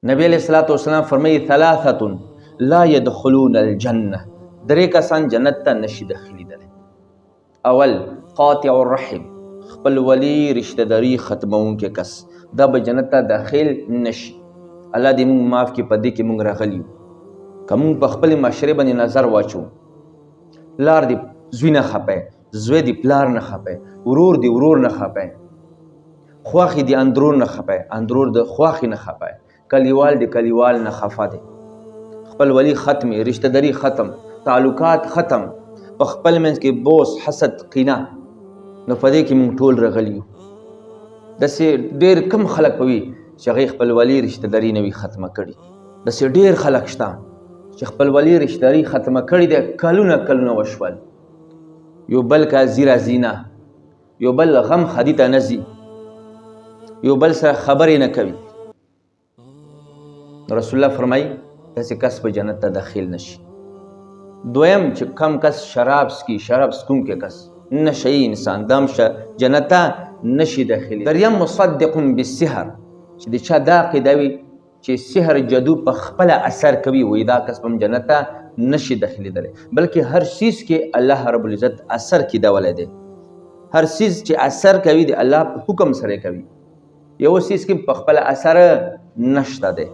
نبی علیہ الصلوۃ والسلام فرمایي ثلاثه لا يدخلون الجنه، درې کسان جنت ته نشي داخليدلی. اول قاطع الرحم، خپل ولی رشتہ داری ختمونکی کس، دا به جنت ته داخل نشي. الله دې موږ معاف کړي، په دې کې موږ راغلي یو. که موږ په خپلې معاشرې باندې نظر واچو، پلار دې زوی نه خپی، زوی دې پلار نه خپی، ورور دې ورور نه خپی، خواښې دې اندرور نه خپی، اندرور د خواښې نه خپی، کلیوال دې کلیوال نه خفه دی. خپل ولی ختمې، رشتہ داری ختم، تعلقات ختم، په خپل منځ کې بوس، حسد، قینه. نو په دې کې موږ ټول راغلي یو. داسې ډېر کم خلک به وي چې هغوی خپل ولي رشتہ داري نه وي ختمه کړي. داسې ډېر خلک شته چې خپل ولي رشتہ داري ختمه کړي دی، کلونه کلونه وشول. یو بل قاضي راځي نه، یو بل غم خدي ته نه ځي، یو بل سره خبرې نه کوي. رسول الله فرمایي داسې کس په جنت ته داخل نشي. دویم چې کم کس شراب سکي، شراب سکونکی کس، نشهیي انسان، دا هم جنت ته نشي داخلي. دریم مصدق بالسحر، چې د چا دا عقیده وي چې سحر جادو په خپله اثر کوي، وایي دا کس به هم جنت ته نشي داخلېدلی. بلکې هر څیز کې الله رب العزت اثر کیدولی دی. هر څیز چې اثر کوي د الله په حکم سره کوي. یو څیز کې په خپله اثر نشته دی.